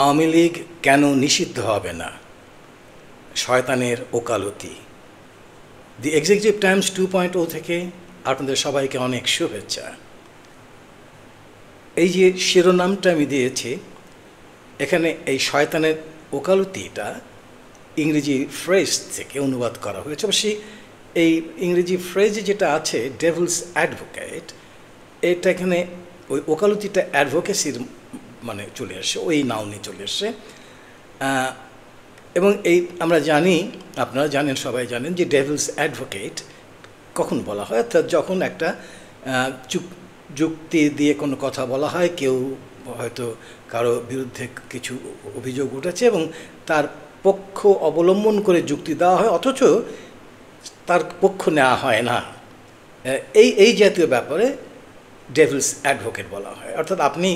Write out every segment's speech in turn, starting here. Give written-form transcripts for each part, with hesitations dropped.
আওয়ামী লীগ কেন নিষিদ্ধ হবে না, শয়তানের ওকালতি। দি এক্সিকিউটিভ টাইমস 2.0 থেকে আপনাদের সবাইকে অনেক শুভেচ্ছা। এই যে শিরোনামটা আমি দিয়েছি, এখানে এই শয়তানের ওকালতিটা ইংরেজি ফ্রেজ থেকে অনুবাদ করা হয়েছে। অবশ্যই এই ইংরেজি ফ্রেজে যেটা আছে ডেভিলস অ্যাডভোকেট, এটা এখানে ওই ওকালতিটা অ্যাডভোকেসির মানে চলে আসে, ওই নাউনে চলে আসে। এবং এই আমরা জানি, আপনারা জানেন, সবাই জানেন যে ডেভিলস অ্যাডভোকেট কখন বলা হয়, অর্থাৎ যখন একটা যুক্তি দিয়ে কোনো কথা বলা হয়, কেউ হয়তো কারো বিরুদ্ধে কিছু অভিযোগ উঠেছে এবং তার পক্ষ অবলম্বন করে যুক্তি দেওয়া হয়, অথচ তার পক্ষ নেওয়া হয় না। এই জাতীয় ব্যাপারে ডেভিলস অ্যাডভোকেট বলা হয়। অর্থাৎ আপনি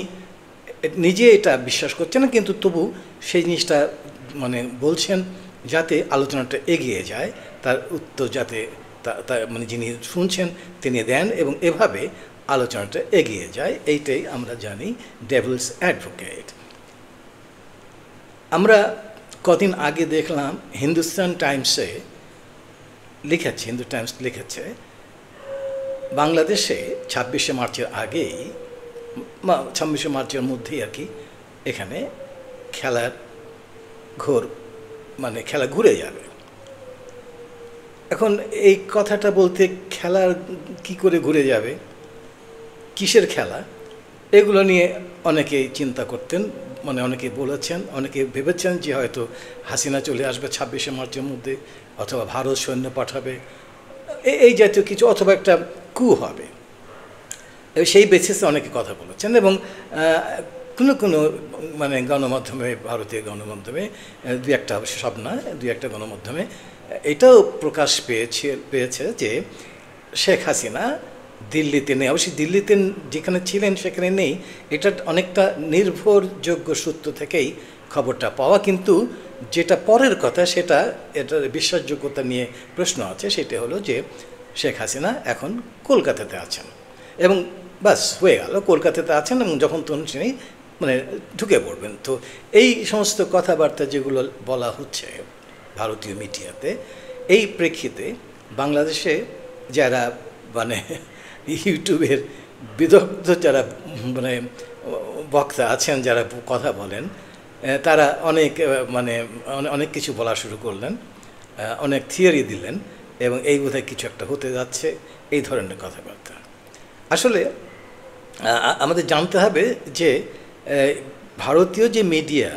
নিজে এটা বিশ্বাস করছেন না, কিন্তু তবু সেই জিনিসটা মানে বলছেন যাতে আলোচনাটা এগিয়ে যায়, তার উত্তর যাতে মানে যিনি শুনছেন তিনি দেন এবং এভাবে আলোচনাটা এগিয়ে যায়। এইটাই আমরা জানি ডেভিলস অ্যাডভোকেট। আমরা কদিন আগে দেখলাম হিন্দুস্তান টাইমসে লিখেছে, হিন্দু টাইমস লিখেছে, বাংলাদেশে 26শে মার্চের আগেই, 26শে মার্চের মধ্যেই আর কি, এখানে খেলার মানে খেলা ঘুরে যাবে। এখন এই কথাটা বলতে খেলার কি করে ঘুরে যাবে, কিসের খেলা, এগুলো নিয়ে অনেকেই চিন্তা করতেন, মানে অনেকে বলেছেন, অনেকে ভেবেছেন যে হয়তো হাসিনা চলে আসবে 26শে মার্চের মধ্যে, অথবা ভারত সৈন্য পাঠাবে, এই জাতীয় কিছু, অথবা একটা কু হবে, সেই বেসিসে অনেকে কথা বলেছেন। এবং কোনো মানে গণমাধ্যমে, ভারতীয় গণমাধ্যমে দু একটা, সব না, দু একটা গণমাধ্যমে এটাও প্রকাশ পেয়েছে যে শেখ হাসিনা দিল্লিতে নেই। অবশ্যই দিল্লিতে যেখানে ছিলেন সেখানে নেই, এটা অনেকটা নির্ভরযোগ্য সূত্র থেকেই খবরটা পাওয়া, কিন্তু যেটা পরের কথা সেটা, এটার বিশ্বাসযোগ্যতা নিয়ে প্রশ্ন আছে। সেটা হলো যে শেখ হাসিনা এখন কলকাতাতে আছেন এবং বাস হয়ে গেল, কলকাতাতে আছেন এবং যখন তখন তিনি মানে ঢুকে পড়বেন। তো এই সমস্ত কথাবার্তা যেগুলো বলা হচ্ছে ভারতীয় মিডিয়াতে, এই প্রেক্ষিতে বাংলাদেশে যারা মানে ইউটিউবের বিদগ্ধ যারা মানে বক্তা আছেন, যারা কথা বলেন, তারা অনেক কিছু বলা শুরু করলেন, অনেক থিওরি দিলেন এবং এই বোধহয় কিছু একটা হতে যাচ্ছে, এই ধরনের কথাবার্তা। আসলে আমাদের জানতে হবে যে ভারতীয় যে মিডিয়া,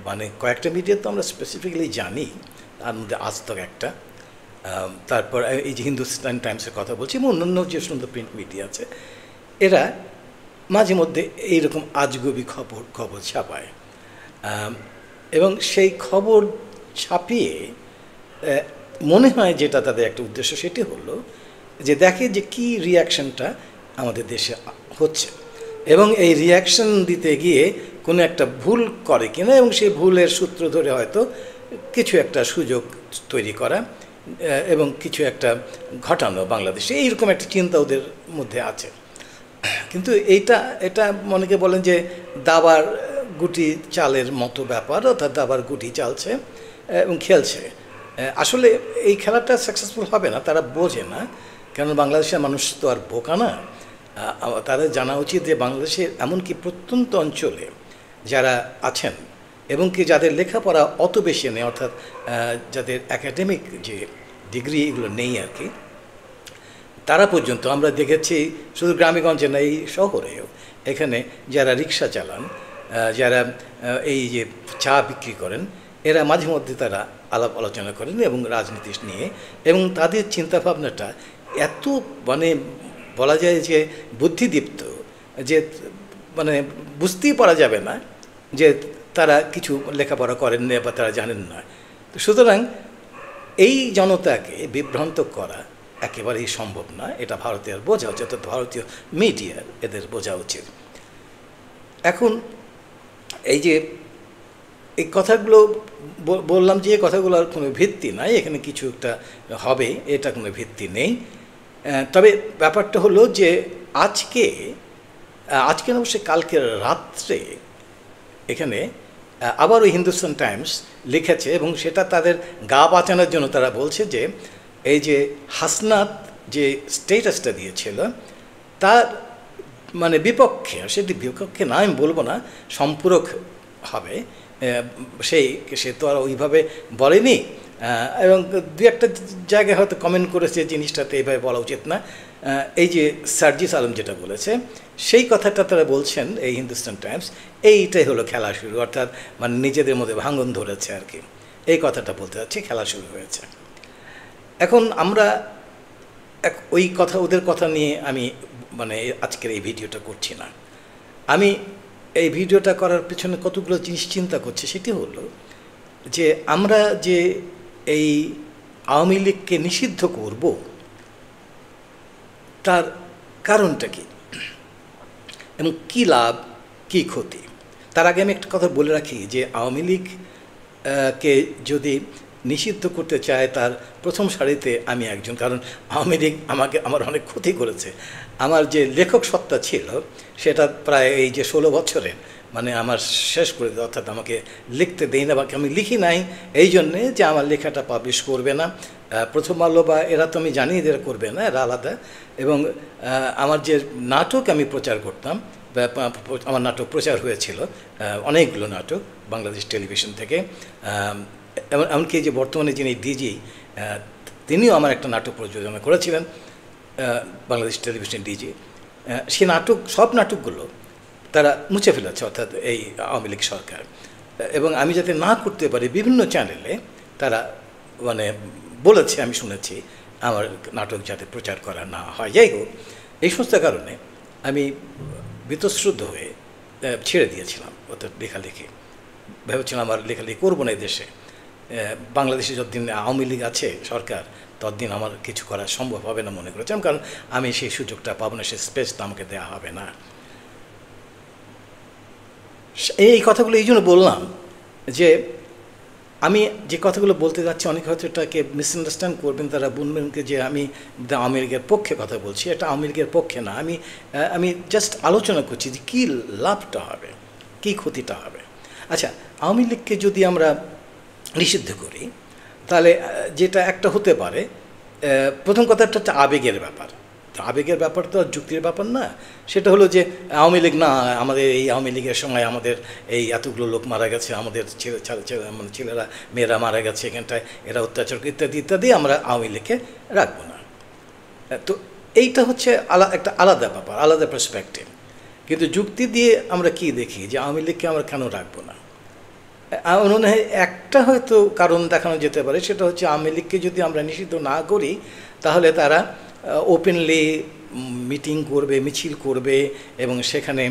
মানে কয়েকটা মিডিয়া তো আমরা স্পেসিফিক্যালি জানি, তার মধ্যে আজ তক একটা, তারপর এই যে হিন্দুস্তান টাইমসের কথা বলছি এবং অন্যান্য যে সুন্দর প্রিন্ট মিডিয়া আছে, এরা মাঝে মধ্যে এইরকম আজগুবি খবর ছাপায় এবং সেই খবর ছাপিয়ে মনে হয় যেটা তাদের একটা উদ্দেশ্য, সেটি হলো যে দেখে যে কী রিয়াকশনটা আমাদের দেশে হচ্ছে এবং এই রিয়াকশন দিতে গিয়ে কোনো একটা ভুল করে কিনা এবং সেই ভুলের সূত্র ধরে হয়তো কিছু একটা সুযোগ তৈরি করা এবং কিছু একটা ঘটানো বাংলাদেশে, এইরকম একটা চিন্তা ওদের মধ্যে আছে। কিন্তু এটা অনেকে বলেন যে দাবার গুটি চালের মতো ব্যাপার, অর্থাৎ দাবার গুটি চালছে এবং খেলছে। আসলে এই খেলাটা সাকসেসফুল হবে না, তারা বোঝে না, কারণ বাংলাদেশের মানুষ তো আর বোকা না। তাদের জানা উচিত যে বাংলাদেশের এমনকি প্রত্যন্ত অঞ্চলে যারা আছেন এবং কি যাদের লেখাপড়া অত বেশি নেই, অর্থাৎ যাদের একাডেমিক যে ডিগ্রি এগুলো নেই আর কি, তারা পর্যন্ত আমরা দেখেছি শুধু গ্রামেগঞ্জে না, এই শহরেও, এখানে যারা রিক্সা চালান, যারা এই যে চা বিক্রি করেন, এরা মাঝে মধ্যে তারা আলাপ আলোচনা করেন এবং রাজনীতি নিয়ে, এবং তাদের চিন্তাভাবনাটা এত মানে বলা যায় যে বুদ্ধিদীপ্ত, যে মানে বুঝতেই পারা যাবে না যে তারা কিছু লেখাপড়া করেন না বা তারা জানেন না। তো সুতরাং এই জনতাকে বিভ্রান্ত করা একেবারেই সম্ভব না, এটা ভারতীয় বোঝা উচিত, অর্থাৎ ভারতীয় মিডিয়ার এদের বোঝা উচিত। এখন এই যে এই কথাগুলো বললাম যে এই কথাগুলোর কোনো ভিত্তি নাই, এখানে কিছু একটা হবে এটা কোনো ভিত্তি নেই। তবে ব্যাপারটা হলো যে আজকে অবশ্যই কালকের রাত্রে এখানে আবার ওই হিন্দুস্তান টাইমস লিখেছে এবং সেটা তাদের গা বাঁচানোর জন্য তারা বলছে যে এই যে হাসনাত যে স্টেটাসটা দিয়েছিল তার মানে বিপক্ষে, সেটি বিপক্ষে না আমি বলবো না, সম্পূরক হবে, সে তো আর ওইভাবে বলেনি, এবং দু একটা জায়গায় হয়তো কমেন্ট করেছে জিনিসটাতে এইভাবে বলা উচিত না। এই যে সার্জিস আলম যেটা বলেছে সেই কথাটা তারা বলছেন এই হিন্দুস্তান টাইমস, এইটাই হলো খেলা শুরু, অর্থাৎ মানে নিজেদের মধ্যে ভাঙন ধরেছে আর কি, এই কথাটা বলতে যাচ্ছি, খেলা শুরু হয়েছে। এখন আমরা ওই কথা, ওদের কথা নিয়ে আমি মানে আজকের এই ভিডিওটা করছি না। আমি এই ভিডিওটা করার পেছনে কতগুলো জিনিস চিন্তা করছি, সেটি হলো যে আমরা যে এই আওয়ামী লীগকে নিষিদ্ধ করব তার কারণটা কি এবং কী লাভ কী ক্ষতি। তার আগে আমি একটা কথা বলে রাখি যে আওয়ামী লীগকে যদি নিষিদ্ধ করতে চায় তার প্রথম সারিতে আমি একজন, কারণ আওয়ামী লীগ আমার অনেক ক্ষতি করেছে। আমার যে লেখক সত্তা ছিল সেটা প্রায় এই যে 16 বছরে মানে আমার শেষ করে দেয়, অর্থাৎ আমাকে লিখতে দেই না, বাকি আমি লিখি নাই এই জন্যে যে আমার লেখাটা পাবলিশ করবে না। প্রথম আলো বা এরা তো আমি জানি এরা করবে না, এরা আলাদা। এবং আমার যে নাটক আমি প্রচার করতাম, আমার নাটক প্রচার হয়েছিল অনেকগুলো নাটক বাংলাদেশ টেলিভিশন থেকে, এমনকি যে বর্তমানে যিনি ডিজি তিনিও আমার একটা নাটক প্রযোজনা করেছিলেন, বাংলাদেশ টেলিভিশন ডিজি। সে নাটক, সব নাটকগুলো তারা মুছে ফেলেছে, অর্থাৎ এই আওয়ামী লীগ সরকার। এবং আমি যাতে না করতে পারি বিভিন্ন চ্যানেলে তারা মানে বলেছে, আমি শুনেছি আমার নাটক যাতে প্রচার করা না হয়। যাই হোক, এই সমস্ত কারণে আমি বীতশ্রদ্ধ হয়ে ছেড়ে দিয়েছিলাম অর্থাৎ লেখালেখি। ভেবেছিলাম আমার লেখালেখি করবো না এই দেশে, বাংলাদেশে যতদিন আওয়ামী লীগ আছে সরকার ততদিন আমার কিছু করা সম্ভব হবে না মনে করেছিলাম, কারণ আমি সেই সুযোগটা পাবো না, সেই স্পেসটা আমাকে দেওয়া হবে না। এই কথাগুলো এই জন্য বললাম যে আমি যে কথাগুলো বলতে যাচ্ছি অনেকে হয়তো এটাকে মিসআন্ডারস্ট্যান্ড করবেন, তারা বলবেন যে আমি আওয়ামী লীগের পক্ষে কথা বলছি। এটা আওয়ামী লীগের পক্ষে না, আমি জাস্ট আলোচনা করছি যে কী লাভটা হবে, কী ক্ষতিটা হবে। আচ্ছা, আওয়ামী লীগকে যদি আমরা নিষিদ্ধ করি তাহলে যেটা একটা হতে পারে, প্রথম কথাটা হচ্ছে আবেগের ব্যাপার। আবেগের ব্যাপার তো যুক্তির ব্যাপার না। সেটা হলো যে আওয়ামী লীগ না, আমাদের এই আওয়ামী লীগের সময় আমাদের এই এতগুলো লোক মারা গেছে, আমাদের মানে ছেলেরা মেয়েরা মারা গেছে এখানটায়, এরা অত্যাচার ইত্যাদি ইত্যাদি, আমরা আওয়ামী লীগকে রাখবো না। তো এইটা হচ্ছে একটা আলাদা ব্যাপার, আলাদা পার্সপেক্টিভ। কিন্তু যুক্তি দিয়ে আমরা কি দেখি যে আওয়ামী লীগকে আমরা কেন রাখবো না। আমার মনে হয় একটা হয়তো কারণ দেখানো যেতে পারে, সেটা হচ্ছে আওয়ামী লীগকে যদি আমরা নিষিদ্ধ না করি তাহলে তারা ওপেনলি মিটিং করবে, মিছিল করবে এবং সেখানে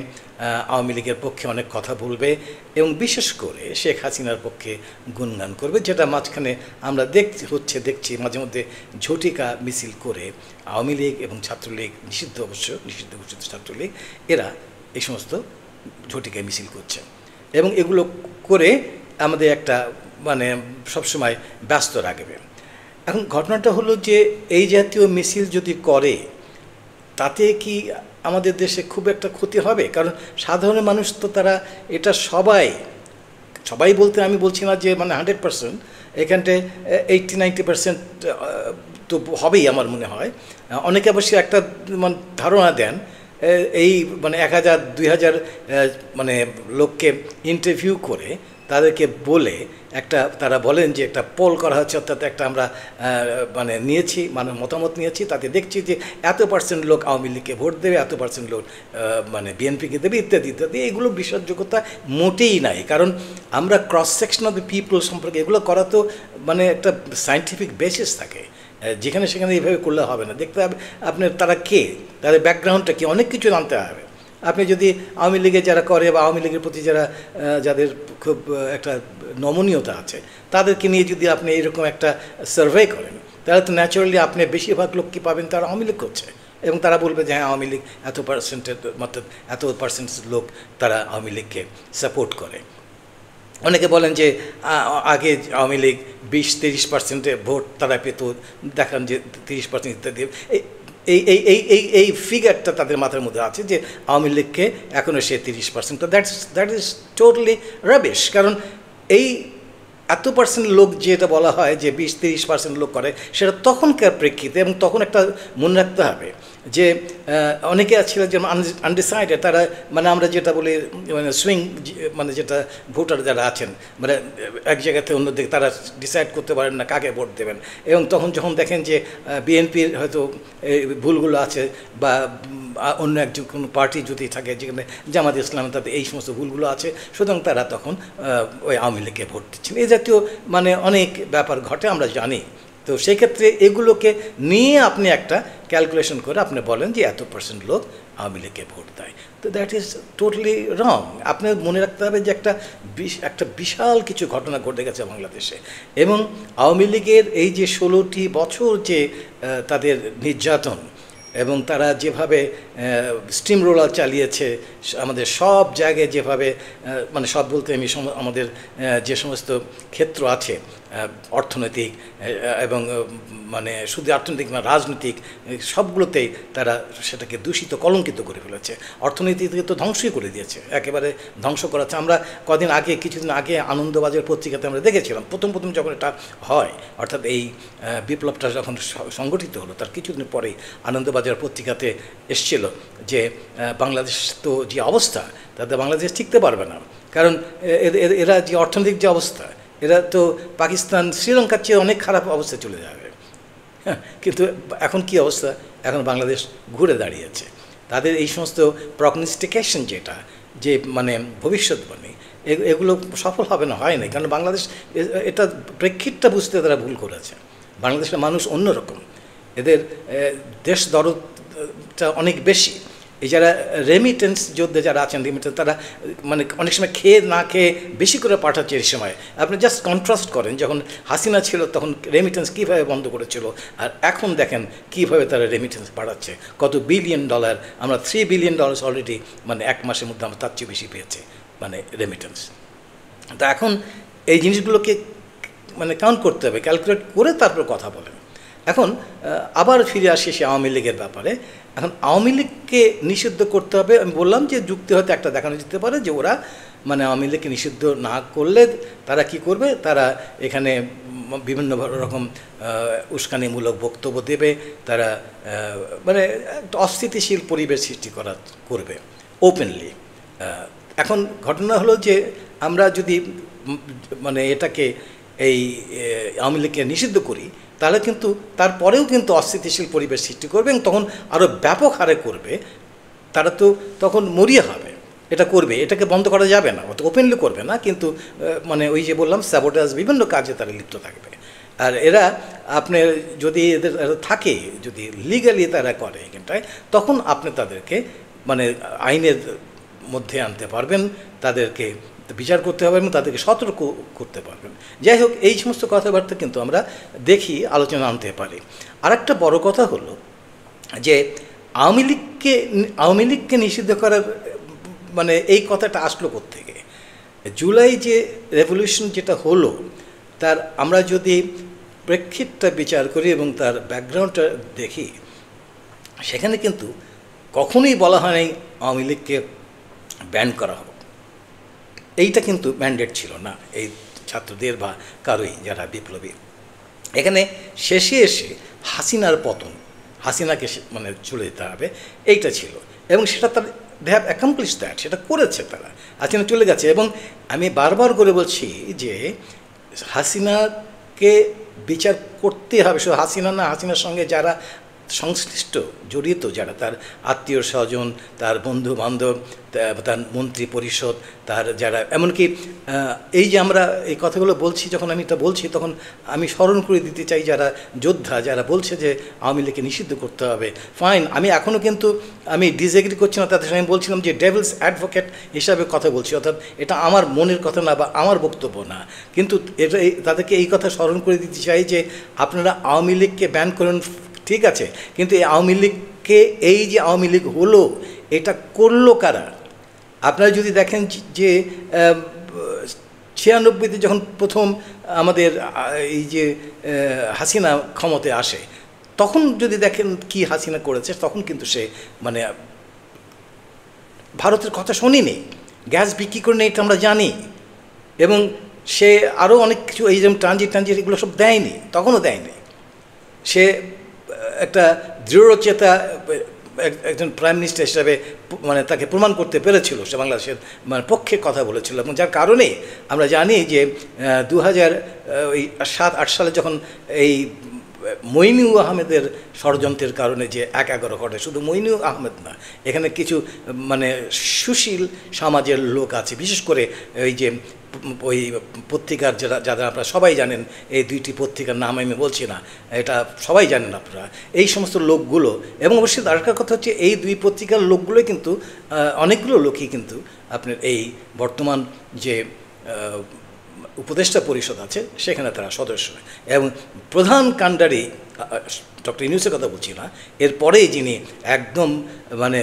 আওয়ামী লীগের পক্ষে অনেক কথা বলবে এবং বিশেষ করে শেখ হাসিনার পক্ষে গুণগান করবে, যেটা মাঝখানে আমরা দেখছি মাঝে মধ্যে ঝটিকা মিছিল করে আওয়ামী লীগ এবং ছাত্রলীগ, নিষিদ্ধ ঘোষিত ছাত্রলীগ, এরা এই সমস্ত ঝটিকা মিছিল করছে এবং এগুলো করে আমাদের একটা মানে সবসময় ব্যস্ত রাখবে। এখন ঘটনাটা হলো যে এই জাতীয় মিছিল যদি করে তাতে কি আমাদের দেশে খুব একটা ক্ষতি হবে? কারণ সাধারণ মানুষ তো তারা এটা সবাই বলতে আমি বলছি না যে মানে 100%, এখানটায় 80-90% তো হবেই আমার মনে হয়। অনেকে অবশ্যই একটা মানে ধারণা দেন, এই মানে 1000-2000 মানে লোককে ইন্টারভিউ করে তাদেরকে বলে তারা বলেন যে একটা পোল করা হচ্ছে, অর্থাৎ একটা আমরা মানে নিয়েছি, মানে মতামত নিয়েছি, তাতে দেখছি যে এত % লোক আওয়ামী লীগকে ভোট দেবে, এত % লোক মানে বিএনপিকে দেবে ইত্যাদি ইত্যাদি। এগুলো বিশ্বাসযোগ্যতা মোটেই নাই, কারণ আমরা cross section of the people সম্পর্কে এগুলো করা তো মানে একটা সায়েন্টিফিক বেসিস থাকে, যেখানে সেখানে এইভাবে করলে হবে না। দেখতে হবে আপনার তারা কে, তাদের ব্যাকগ্রাউন্ডটা কি, অনেক কিছু জানতে হবে। আপনি যদি আওয়ামী লীগে যারা করে বা আওয়ামী লীগের প্রতি যাদের খুব একটা নমনীয়তা আছে তাদেরকে নিয়ে যদি আপনি এরকম একটা সার্ভে করেন তাহলে তো ন্যাচারালি আপনি বেশিরভাগ লোক কি পাবেন তারা আওয়ামী লীগ করছে, এবং তারা বলবে যে হ্যাঁ আওয়ামী লীগ এত পার্সেন্ট লোক তারা আওয়ামী লীগকে সাপোর্ট করে। অনেকে বলেন যে আগে আওয়ামী লীগ 20-30% ভোট তারা পেত, দেখান যে 30% ইত্যাদি। এই ফিগারটা তাদের মাথার মধ্যে আছে যে আওয়ামী লীগকে এখনও সে 30%। তো দ্যাট ইজ টোটালি রাবিশ। কারণ এই এত পার্সেন্ট লোক যেটা বলা হয় যে 20-30% লোক করে, সেটা তখনকার প্রেক্ষিতে, এবং তখন একটা মনে রাখতে হবে যে অনেকে ছিল যেমন আনডিসাইডেড, তারা মানে আমরা যেটা বলি মানে সুইং, মানে যেটা ভোটার যারা আছেন, মানে এক জায়গা থেকে অন্যদিকে তারা ডিসাইড করতে পারেন না কাকে ভোট দেবেন। এবং তখন যখন দেখেন যে বিএনপির হয়তো ভুলগুলো আছে বা অন্য একজন কোনো পার্টি যদি থাকে যেখানে জামাত ইসলাম, তাদের এই সমস্ত ভুলগুলো আছে, সুতরাং তারা তখন ওই আওয়ামী লীগকে ভোট দিচ্ছেন। এই জাতীয় মানে অনেক ব্যাপার ঘটে, আমরা জানি। তো সেক্ষেত্রে এগুলোকে নিয়ে আপনি একটা ক্যালকুলেশন করে আপনি বলেন যে এত % লোক আওয়ামী লীগকে ভোট দেয়, তো দ্যাট ইজ টোটালি রং। আপনার মনে রাখতে হবে যে একটা বিশাল কিছু ঘটনা ঘটে গেছে বাংলাদেশে, এবং আওয়ামী লীগের এই যে 16টি বছর যে তাদের নির্যাতন, এবং তারা যেভাবে স্টিম রোলার চালিয়েছে আমাদের সব জায়গায়, যেভাবে মানে সব বলতে আমি আমাদের যে সমস্ত ক্ষেত্র আছে অর্থনৈতিক এবং মানে শুধু অর্থনৈতিক না, রাজনৈতিক, সবগুলোতেই তারা সেটাকে দূষিত, কলঙ্কিত করে ফেলেছে। অর্থনীতিকে তো ধ্বংসই করে দিয়েছে, একেবারে ধ্বংস করাচ্ছে। আমরা কিছুদিন আগে আনন্দবাজার পত্রিকাতে আমরা দেখেছিলাম, প্রথম যখন এটা হয়, অর্থাৎ এই বিপ্লবটা যখন সংগঠিত হলো, তার কিছুদিন পরেই আনন্দবাজার পত্রিকাতে এসেছিল যে বাংলাদেশ তো যে অবস্থা, তাতে বাংলাদেশ টিকতে পারবে না, কারণ এরা যে অর্থনৈতিক যে অবস্থা, এরা তো পাকিস্তান, শ্রীলঙ্কার চেয়ে অনেক খারাপ অবস্থায় চলে যাবে। হ্যাঁ, কিন্তু এখন কি অবস্থা? এখন বাংলাদেশ ঘুরে দাঁড়িয়েছে। তাদের এই সমস্ত প্রগনোস্টিকেশন যেটা, যে মানে ভবিষ্যৎবাণী, এগুলো সফল হবে না, হয় নাই। কারণ বাংলাদেশ এটা প্রেক্ষিতটা বুঝতে তারা ভুল করেছে। বাংলাদেশের মানুষ অন্যরকম, এদের দেশ দরদটা অনেক বেশি। এই যারা রেমিটেন্স যোদ্ধা যারা আছেন, তারা মানে অনেক সময় খেয়ে না খেয়ে বেশি করে পাঠাচ্ছে। এই সময় আপনি জাস্ট কন্ট্রাস্ট করেন, যখন হাসিনা ছিল তখন রেমিটেন্স কীভাবে বন্ধ করেছিল, আর এখন দেখেন কীভাবে তারা রেমিটেন্স বাড়াচ্ছে। কত $1 বিলিয়ন, আমরা $3 বিলিয়ন অলরেডি মানে 1 মাসের মধ্যে আমরা তার চেয়ে বেশি পেয়েছে মানে রেমিটেন্স। তো এখন এই জিনিসগুলোকে মানে কাউন্ট করতে হবে, ক্যালকুলেট করে তারপর কথা বলেন। এখন আবার ফিরে আসি সে আওয়ামী লীগের ব্যাপারে। এখন আওয়ামী লীগকে নিষিদ্ধ করতে হবে, আমি বললাম যে যুক্তি হয়তো একটা দেখানো যেতে পারে যে ওরা মানে আওয়ামী লীগকে নিষিদ্ধ না করলে তারা কি করবে, তারা এখানে বিভিন্ন রকম উস্কানিমূলক বক্তব্য দেবে, তারা মানে একটা অস্থিতিশীল পরিবেশ সৃষ্টি করবে ওপেনলি। এখন ঘটনা হলো যে আমরা যদি মানে এটাকে এই আওয়ামী লীগকে নিষিদ্ধ করি, তাহলে কিন্তু তারপরেও কিন্তু অস্থিতিশীল পরিবেশ সৃষ্টি করবে, এবং তখন আরও ব্যাপক হারে করবে। তারা তো তখন মরিয়া হবে, এটা করবে, এটাকে বন্ধ করা যাবে না, অত ওপেনলি করবে না, কিন্তু মানে ওই যে বললাম স্যাবোটাজ, বিভিন্ন কাজে তারা লিপ্ত থাকবে। আর এরা আপনার যদি এদের থাকে, যদি লিগালি তারা করে এখানটায়, তখন আপনি তাদেরকে মানে আইনের মধ্যে আনতে পারবেন, তাদেরকে বিচার করতে হবে এবং তাদেরকে সতর্ক করতে পারবেন। যাই হোক, এই সমস্ত কথাবার্তা কিন্তু আমরা দেখি, আলোচনা আনতে পারি। আর একটা বড় কথা হলো যে আওয়ামী লীগকে নিষিদ্ধ করার মানে এই কথাটা আসলো কোত্থেকে? জুলাই যে রেভলিউশন যেটা হলো, তার আমরা যদি প্রেক্ষিতটা বিচার করি এবং তার ব্যাকগ্রাউন্ডটা দেখি, সেখানে কিন্তু কখনোই বলা হয় নাই আওয়ামী লীগকে ব্যান করা হোক। এইটা কিন্তু ম্যান্ডেট ছিল না এই ছাত্রদের বা কারোই, যারা বিপ্লবী। এখানে শেষে এসে হাসিনার পতন, হাসিনাকে মানে চলে যেতে হবে, এইটা ছিল। এবং সেটা তার দে হ্যাভ অ্যাকমপ্লিশ দ্যাট, সেটা করেছে তারা, হাসিনা চলে গেছে। এবং আমি বারবার করে বলছি যে হাসিনাকে বিচার করতে হবে, শুধু হাসিনা না, হাসিনার সঙ্গে যারা সংশ্লিষ্ট, জড়িত, যারা তার আত্মীয় স্বজন, তার বন্ধু বান্ধব, তার মন্ত্রী পরিষদ, তার যারা, এমনকি এই যে আমরা এই কথাগুলো বলছি, যখন আমি এটা বলছি তখন আমি স্মরণ করে দিতে চাই যারা যোদ্ধা, যারা বলছে যে আওয়ামী লীগকে নিষিদ্ধ করতে হবে। ফাইন, আমি এখনও কিন্তু আমি ডিসএগ্রি করছি না তাদের সঙ্গে। আমি বলছিলাম যে ডেভিলস অ্যাডভোকেট হিসাবে কথা বলছি, অর্থাৎ এটা আমার মনের কথা না বা আমার বক্তব্য না, কিন্তু এটা তাদেরকে এই কথা স্মরণ করে দিতে চাই যে আপনারা আওয়ামী লীগকে ব্যান করেন, ঠিক আছে, কিন্তু এই আওয়ামী লীগকে, এই যে আওয়ামী লীগ হলো, এটা করলো কারা? আপনারা যদি দেখেন যে 96-তে যখন প্রথম আমাদের এই যে হাসিনা ক্ষমতায় আসে, তখন যদি দেখেন কি হাসিনা করেছে, তখন কিন্তু সে মানে ভারতের কথা শোনেনি, গ্যাস বিক্রি করে নেই এটা আমরা জানি, এবং সে আরও অনেক কিছু এই যেমন ট্রানজিট এগুলো সব দেয়নি, তখনও দেয়নি। সে একটা দৃঢ়চেতা একজন প্রাইম মিনিস্টার হিসাবে মানে তাকে প্রমাণ করতে পেরেছিল, সে বাংলাদেশের মানে পক্ষে কথা বলেছিল, এবং যার কারণে আমরা জানি যে 2007-8 সালে যখন এই মইনুল আহমেদের ষড়যন্ত্রের কারণে যে 11 ঘটে, শুধু মইনুল আহমেদ না, এখানে কিছু মানে সুশীল সমাজের লোক আছে, বিশেষ করে ওই যে ওই পত্রিকার যারা আপনারা সবাই জানেন, এই দুইটি পত্রিকার নাম আমি বলছি না, এটা সবাই জানেন আপনারা, এই সমস্ত লোকগুলো, এবং অবশ্যই আরেকটা কথা হচ্ছে এই দুই পত্রিকার লোকগুলোই কিন্তু অনেকগুলো লোকই কিন্তু আপনার এই বর্তমান যে উপদেষ্টা পরিষদ আছে সেখানে তারা সদস্য, এবং প্রধান কাণ্ডারি ডক্টর ইউনূসের কথা বলছি না, এরপরেই যিনি একদম মানে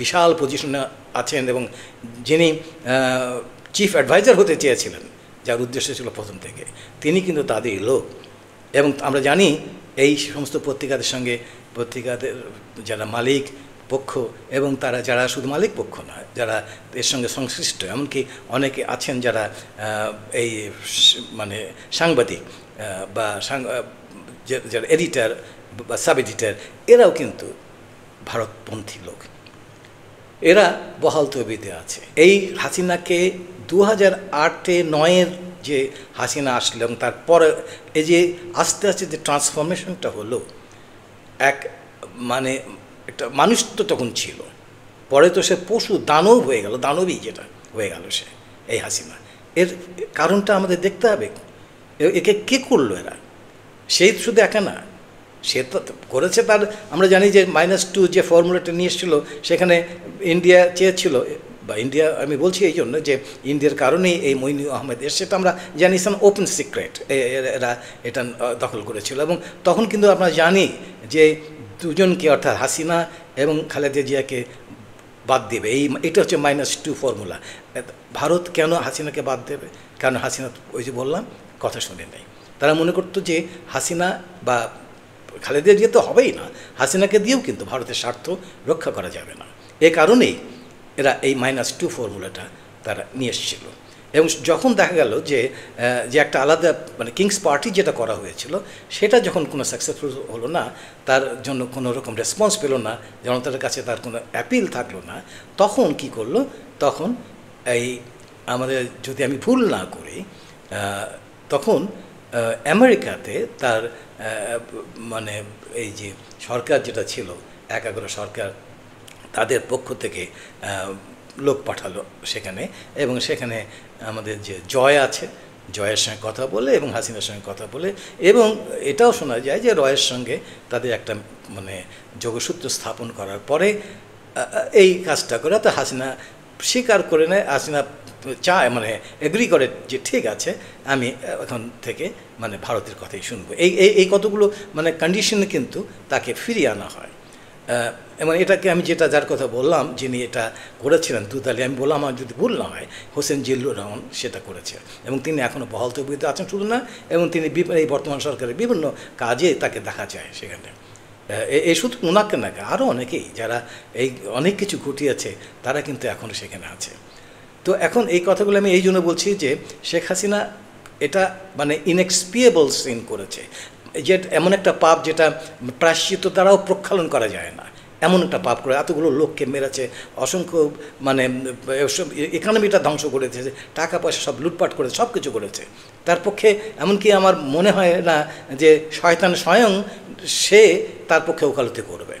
বিশাল পজিশনে আছেন এবং যিনি চিফ অ্যাডভাইজার হতে চেয়েছিলেন, যার উদ্দেশ্য ছিল প্রথম থেকে, তিনি কিন্তু তাদেরই লোক। এবং আমরা জানি এই সমস্ত পত্রিকাদের সঙ্গে পত্রিকাদের যারা মালিক পক্ষ এবং তারা যারা শুধু মালিক পক্ষ নয়, যারা এর সঙ্গে সংশ্লিষ্ট, এমনকি অনেকে আছেন যারা এই মানে সাংবাদিক বা যারা এডিটার বা সাব এডিটার, এরাও কিন্তু ভারতপন্থী লোক, এরা বহাল তবিতে আছে। এই হাসিনাকে 2008-9 যে হাসিনা আসলো এবং তারপরে এই যে আস্তে আস্তে যে ট্রান্সফরমেশনটা হলো, এক মানে একটা মানুষ তো তখন ছিল, পরে তো সে পশু দানব হয়ে গেল, দানবই যেটা হয়ে গেল সে এই হাসিনা। এর কারণটা আমাদের দেখতে হবে, একে কে করলো এরা, সেই শুধু একা না, সে তো করেছে তার, আমরা জানি যে -2 যে ফর্মুলাটা নিয়ে এসেছিলো, সেখানে ইন্ডিয়া চেয়েছিল, বা ইন্ডিয়া আমি বলছি এই জন্য যে ইন্ডিয়ার কারণেই এই মইনুল আহমেদ সেটা আমরা জানি, ওপেন সিক্রেট, এরা এটা দখল করেছিল। এবং তখন কিন্তু আমরা জানি যে দুজনকে, অর্থাৎ হাসিনা এবং খালেদা জিয়াকে বাদ দেবে, এটা হচ্ছে -2 ফর্মুলা। ভারত কেন হাসিনাকে বাদ দেবে? কারণ হাসিনা ওই যে বললাম কথা শুনে নেই, তারা মনে করতো যে হাসিনা বা খালেদা জিয়া তো হবেই না, হাসিনাকে দিয়েও কিন্তু ভারতের স্বার্থ রক্ষা করা যাবে না। এ কারণেই এরা এই -2 ফর্মুলাটা তারা নিয়ে এসেছিল। এবং যখন দেখা গেল যে একটা আলাদা মানে কিংস পার্টি যেটা করা হয়েছিল, সেটা যখন কোনো সাকসেসফুল হলো না, তার জন্য কোনো রকম রেসপন্স পেল না, জনতার কাছে তার কোনো অ্যাপিল থাকলো না, তখন কি করলো, তখন এই আমাদের যদি আমি ভুল না করি, তখন আমেরিকাতে তার মানে এই যে সরকার যেটা ছিল 11 সরকার, তাদের পক্ষ থেকে লোক পাঠালো সেখানে, এবং সেখানে আমাদের যে জয় আছে, জয়ের সঙ্গে কথা বলে এবং হাসিনার সঙ্গে কথা বলে, এবং এটাও শোনা যায় যে রয়ের সঙ্গে তাদের একটা মানে যোগসূত্র স্থাপন করার পরে এই কাজটা করে তো হাসিনা স্বীকার করে নেয়, হাসিনা চায় মানে এগ্রি করে যে ঠিক আছে, আমি এখন থেকে মানে ভারতের কথাই শুনবো। এই কতগুলো মানে কন্ডিশনে কিন্তু তাকে ফিরিয়ে আনা হয়। এবং এটাকে আমি যার কথা বললাম, যিনি এটা করেছিলেন দুতালি, আমি বললাম আমার যদি ভুল না হয় হোসেন জিল্লুর রহমান সেটা করেছে, এবং তিনি এখনও বহাল তবিয়তে আছেন শুধু না, এবং তিনি এই বর্তমান সরকারের বিভিন্ন কাজে তাকে দেখা যায় সেখানে। এই শুধু ওনাকে না, আরও অনেকেই যারা এই অনেক কিছু ঘটিয়েছে তারা কিন্তু এখনও সেখানে আছে। তো এখন এই কথাগুলো আমি এই জন্য বলছি যে শেখ হাসিনা এটা মানে ইনএক্সপিয়েবল সিন করেছে, যে এমন একটা পাপ যেটা প্রায়শ্চিত্ত দ্বারাও প্রক্ষালন করা যায় না, এমন একটা পাপ করে এতগুলো লোককে মেরেছে, অসংখ্য মানে ইকোনমিটা ধ্বংস করেছে, টাকা পয়সা সব লুটপাট করেছে, সব কিছু করেছে। তার পক্ষে এমনকি আমার মনে হয় না যে শয়তান স্বয়ং সে তার পক্ষে ওকালতি করবে,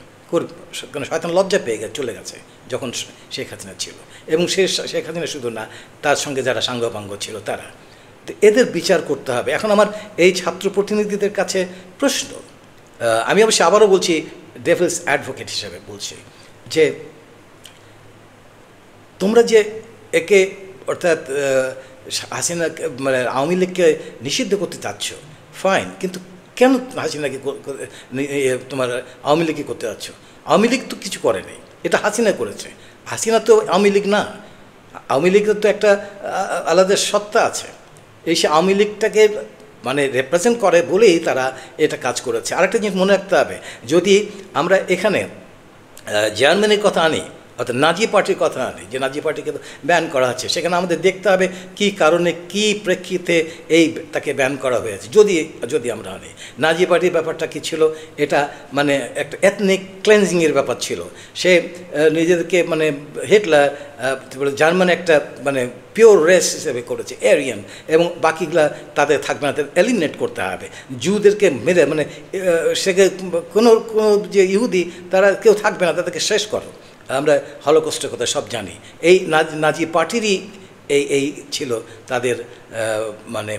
কারণ শয়তান লজ্জা পেয়ে চলে গেছে যখন শেখ হাসিনা ছিল, এবং শেখ হাসিনা শুধু না, তার সঙ্গে যারা সাঙ্গপাঙ্গ ছিল তারা, তো এদের বিচার করতে হবে। এখন আমার এই ছাত্র প্রতিনিধিদের কাছে প্রশ্ন, আমি অবশ্যই আবারও বলছি ডেভিলস অ্যাডভোকেট হিসেবে বলছি, যে তোমরা যে একে অর্থাৎ হাসিনা মানে আওয়ামী লীগকে নিষিদ্ধ করতে চাচ্ছ, ফাইন, কিন্তু কেন হাসিনাকে তোমার আওয়ামী লীগকে করতে যাচ্ছ? আওয়ামী লীগ তো কিছু করেনি, এটা হাসিনা করেছে। হাসিনা তো আওয়ামী লীগ না, আওয়ামী লীগের তো একটা আলাদা সত্তা আছে। এই সে আওয়ামী লীগটাকে মানে রিপ্রেজেন্ট করে বলেই তারা এটা কাজ করেছে। আরেকটা জিনিস মনে রাখতে হবে, যদি আমরা এখানে জার্মানির কথা আনি, অর্থাৎ নাজি পার্টির কথা আনি, যে নাজি পার্টিকে ব্যান করা হচ্ছে, সেখানে আমাদের দেখতে হবে কী কারণে, কী প্রেক্ষিতে তাকে ব্যান করা হয়েছে। যদি আমরা আনি, নাজি পার্টির ব্যাপারটা কী ছিল, এটা মানে একটা এথনিক ক্লেন্সিংয়ের ব্যাপার ছিল। সে নিজেদেরকে মানে হিটলার জার্মান একটা মানে পিওর রেস হিসেবে করেছে, এরিয়ান, এবং বাকিগুলা তাদের থাকবে না, তাদের এলিমিনেট করতে হবে। জুদেরকে মেরে মানে সেকে কোনো যে ইহুদি তারা কেউ থাকবে না, তাদেরকে শেষ করো। আমরা হলোকস্টের কথা সব জানি। এই নাজি পার্টিরই এই ছিল তাদের মানে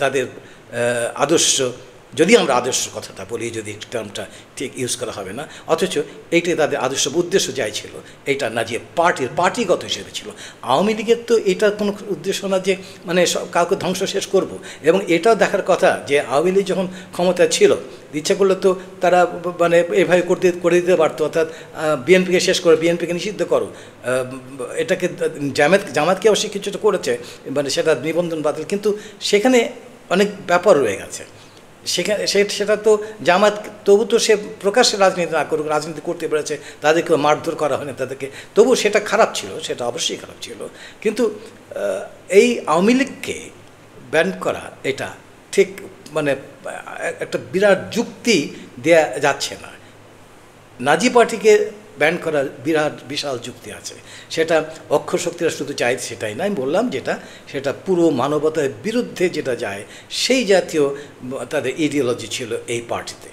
তাদের আদর্শ। যদি আমরা আদর্শ কথাটা বলি, যদি টার্মটা ঠিক ইউজ করা হবে না, অথচ এইটাই তাদের আদর্শ উদ্দেশ্য যাই ছিল, এইটা না যে পার্টিগত হিসেবে ছিল। আওয়ামী লীগের তো এটা কোনো উদ্দেশ্য না যে মানে কাউকে ধ্বংস শেষ করব। এবং এটাও দেখার কথা যে আওয়ামী লীগ যখন ক্ষমতায় ছিল, ইচ্ছা করলে তো তারা মানে এভাবে করে দিতে পারতো, অর্থাৎ বিএনপিকে শেষ করো, বিএনপিকে নিষিদ্ধ করো। এটাকে জামাতকে অবশ্যই কিছুটা করেছে, মানে সেটা নিবন্ধন বাতিল, কিন্তু সেখানে অনেক ব্যাপার রয়ে গেছে। সেটা তো জামাত তবু তো সে প্রকাশ্যে রাজনীতি না করুক, রাজনীতি করতে পেরেছে, তাদেরকে মারধর করা হয়নি তাদেরকে, তবু সেটা খারাপ ছিল, সেটা অবশ্যই খারাপ ছিল। কিন্তু এই আওয়ামী লীগকে ব্যান করা এটা ঠিক মানে একটা বিরাট যুক্তি দেয়া যাচ্ছে না। নাজি পার্টিকে ব্যান করার বিশাল যুক্তি আছে। সেটা অক্ষর শক্তিরা শুধু চাই সেটাই না, আমি বললাম যেটা, সেটা পুরো মানবতার বিরুদ্ধে যেটা যায়, সেই জাতীয় তাদের ইডিওলজি ছিল এই পার্টিতে।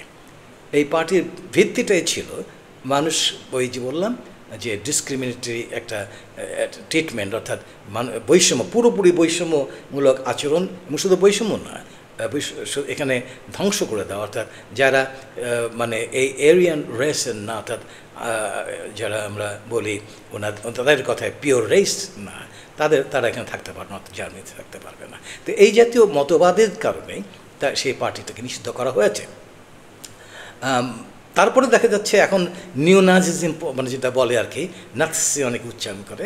এই পার্টির ভিত্তিটাই ছিল মানুষ, ওই যে বললাম যে ডিসক্রিমিনেটরি একটা ট্রিটমেন্ট, অর্থাৎ বৈষম্য, পুরোপুরি বৈষম্যমূলক আচরণ, এবং শুধু বৈষম্য না, এখানে ধ্বংস করে দেওয়া, অর্থাৎ যারা মানে এই এরিয়ান রেসের না, অর্থাৎ যারা আমরা বলি তাদের কথায় পিওর রেস না, তারা এখানে থাকতে পারবে না, জার্মানিতে থাকতে পারবে না। তো এই জাতীয় মতবাদের কারণেই সেই পার্টিটাকে নিষিদ্ধ করা হয়েছে। তারপরে দেখা যাচ্ছে এখন নিউ নাজিজম মানে যেটা বলে আর কি, নাৎসি অনেক উচ্চারণ করে,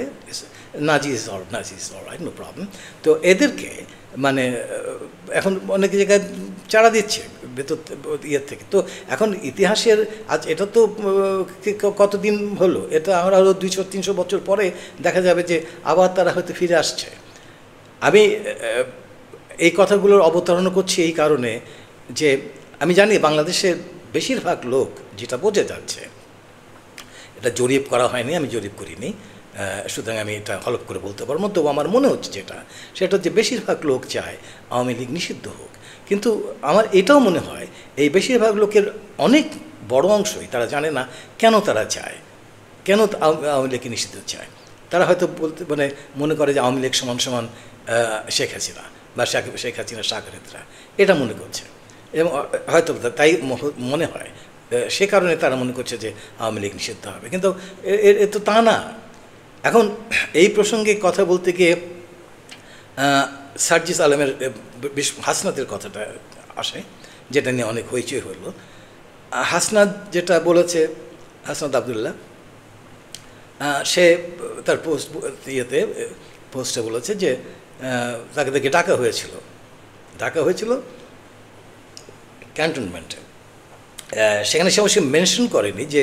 নাজিজ অলরাইট, নো প্রবলেম। তো এদেরকে মানে এখন অনেক জায়গায় চারা দিচ্ছে ভেতর ইয়ের থেকে। তো এখন ইতিহাসের আজ এটা তো কতদিন হলো, এটা আমরা আরও 200-300 বছর পরে দেখা যাবে যে আবার তারা হয়তো ফিরে আসছে। আমি এই কথাগুলোর অবতারণা করছি এই কারণে যে আমি জানি বাংলাদেশের বেশিরভাগ লোক যেটা বোঝে যাচ্ছে, এটা জরিপ করা হয়নি, আমি জরিপ করিনি, সুতরাং আমি এটা হলপ করে বলতে পারবো, তবু আমার মনে হচ্ছে সেটা হচ্ছে বেশিরভাগ লোক চায় আওয়ামী লীগ নিষিদ্ধ হোক। কিন্তু আমার এটাও মনে হয় এই বেশিরভাগ লোকের অনেক বড় অংশই তারা জানে না কেন তারা চায়, কেন আওয়ামী লীগকে নিষিদ্ধ চায়। তারা হয়তো মানে মনে করে যে আওয়ামী লীগ সমান শেখ হাসিনা বা শেখ হাসিনা সাগরেতরা, এটা মনে করছে, এবং হয়তো তাই মনে হয়, সে কারণে তারা মনে করছে যে আওয়ামী লীগ নিষিদ্ধ হবে। কিন্তু এ তো তা না। এখন এই প্রসঙ্গে কথা বলতে গিয়ে সার্জিস আলমের হাসনাতের কথাটা আসে, যেটা নিয়ে অনেক হইচই হলো। হাসনাত যেটা বলেছে, হাসনাত আবদুল্লাহ, সে তার পোস্টে বলেছে যে তাকে ডাকা হয়েছিল ক্যান্টনমেন্টে। সেখানে সে অবশ্যই মেনশন করেনি যে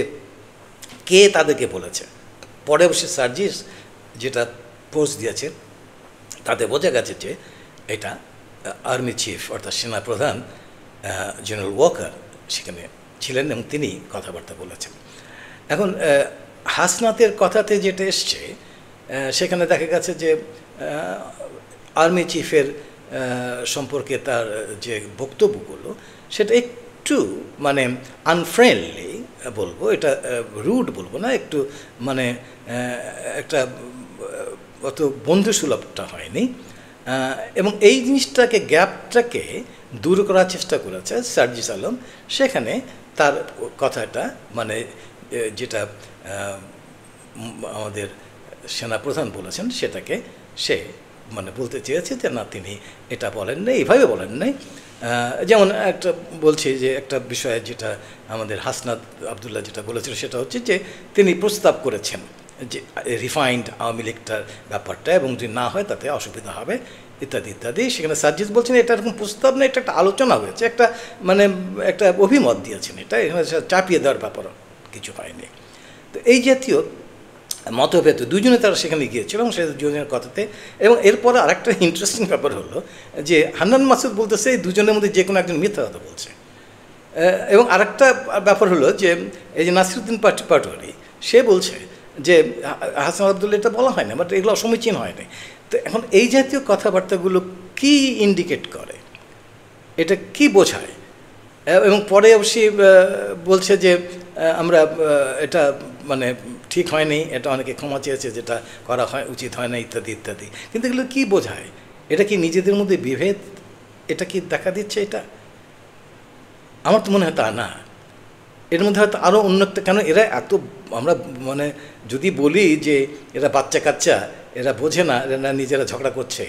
কে তাদেরকে বলেছে। পরে অবশ্যই সার্জিস যেটা পোস্ট দিয়েছে তাতে বোঝা গেছে যে এটা আর্মি চিফ অর্থাৎ সেনাপ্রধান জেনারেল ওয়াকার সেখানে ছিলেন এবং তিনি কথাবার্তা বলেছেন। এখন হাসনাতের কথাতে যেটা এসছে সেখানে দেখা গেছে যে আর্মি চিফের সম্পর্কে তার যে বক্তব্যগুলো সেটা একটু মানে আনফ্রেন্ডলি বলবো, এটা রুড বলবো না, একটু মানে একটা অত বন্ধুসুলভটা হয়নি। এবং এই জিনিসটাকে গ্যাপটাকে দূর করার চেষ্টা করেছে সার্জিস আলম। সেখানে তার কথাটা মানে যেটা আমাদের সেনাপ্রধান বলেছেন সেটাকে সে মানে বলতে চেয়েছে যে না, তিনি এটা বলেন নাই, এইভাবে বলেন নাই। যেমন একটা বলছি যে একটা বিষয় যেটা আমাদের হাসনাত আবদুল্লাহ যেটা বলেছিল সেটা হচ্ছে যে তিনি প্রস্তাব করেছেন যে রিফাইন্ড আওয়ামী লীগটার ব্যাপারটা, এবং যদি না হয় তাতে অসুবিধা হবে ইত্যাদি ইত্যাদি। সেখানে সার্জিস বলছেন এটা এরকম প্রস্তাব না, এটা একটা আলোচনা হয়েছে, একটা মানে একটা অভিমত দিয়েছেন, এটা এখানে চাপিয়ে দেওয়ার ব্যাপার কিছু হয়নি। তো এই জাতীয় মতভেদ দুজনে তারা সেখানে গিয়েছিল এবং সেই দুজনের কথাতে। এবং এরপরে আরেকটা ইন্টারেস্টিং ব্যাপার হলো যে হান্নান মাসুদ বলতেছে এই দুজনের মধ্যে যে কোনো একজন মিথ্যা কথা বলছে। এবং আরেকটা ব্যাপার হলো যে এই যে নাসিরুদ্দিন পাটোয়ারি সে বলছে যে হাসান আবদুল্লাহ এটা বলা হয় না, বাট এগুলো সমীচীন হয়নি। তো এখন এই জাতীয় কথাবার্তাগুলো কি ইন্ডিকেট করে, এটা কি বোঝায়? এবং পরে অবশ্যই বলছে যে আমরা এটা মানে ঠিক হয়নি, এটা অনেকে ক্ষমা চেয়েছে, যেটা করা হয় উচিত হয় না ইত্যাদি ইত্যাদি। কিন্তু এগুলো কী বোঝায়? এটা কি নিজেদের মধ্যে বিভেদ এটা কি দেখা দিচ্ছে? এটা আমার তো মনে হয় তা না। এর মধ্যে হয়তো আরও অন্য একটা, কেন এরা এত, আমরা মানে যদি বলি যে এরা বাচ্চা কাচ্চা, এরা বোঝে না, এরা নিজেরা ঝগড়া করছে,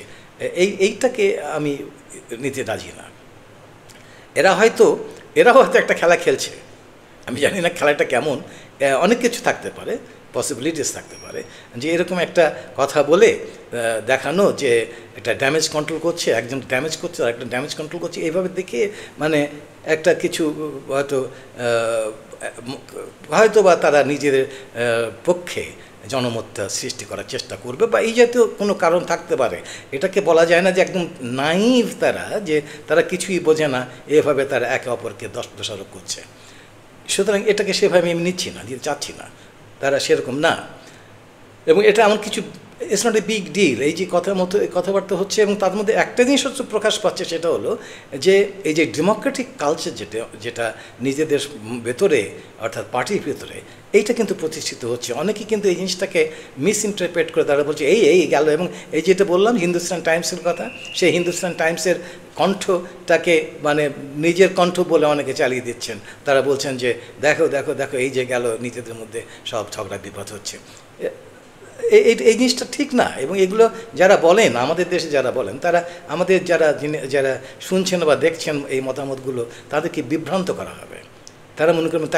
এইটাকে আমি নিতে রাজি না। এরাও হয়তো একটা খেলা খেলছে, আমি জানি না খেলাটা কেমন, অনেক কিছু থাকতে পারে, পসিবিলিটিস থাকতে পারে, যে এরকম একটা কথা বলে দেখানো যে একটা ড্যামেজ কন্ট্রোল করছে, একজন ড্যামেজ করছে আর একটা ড্যামেজ কন্ট্রোল করছে, এইভাবে দেখে মানে একটা কিছু হয়তো বা তারা নিজেদের পক্ষে জনমতটা সৃষ্টি করার চেষ্টা করবে, বা এই জাতীয় কোনো কারণ থাকতে পারে। এটাকে বলা যায় না যে একদম নাইভ তারা, যে তারা কিছুই বোঝে না, এভাবে তারা একে অপরকে দোষারোপ করছে। সুতরাং এটাকে সেভাবে আমি নিচ্ছি না, দিতে চাচ্ছি না, তারা সেরকম না। এবং এটা এমন কিছু, it's not a big deal, এই যে কথাবার্তা হচ্ছে। এবং তার মধ্যে একটা জিনিস হচ্ছে প্রকাশ পাচ্ছে, সেটা হলো যে এই যে ডেমোক্রেটিক কালচার যেটা নিজেদের ভেতরে অর্থাৎ পার্টির ভেতরে, এইটা কিন্তু প্রতিষ্ঠিত হচ্ছে। অনেকেই কিন্তু এই জিনিসটাকে মিস ইন্টারপ্রেট করে তারা বলছে এই গেল। এবং এই যেটা বললাম হিন্দুস্তান টাইমসের কথা, সেই হিন্দুস্তান টাইমসের কণ্ঠটাকে মানে নিজের কণ্ঠ বলে অনেকে চালিয়ে দিচ্ছেন। তারা বলছেন যে দেখো দেখো দেখো এই যে গেল, নিজেদের মধ্যে সব ঝগড়া বিপদ হচ্ছে। এই জিনিসটা ঠিক না। এবং এগুলো যারা বলেন, আমাদের দেশে যারা বলেন, তারা আমাদের যারা শুনছেন বা দেখছেন এই মতামতগুলো, তাদেরকে বিভ্রান্ত করা হবে। তারা মনে করবেন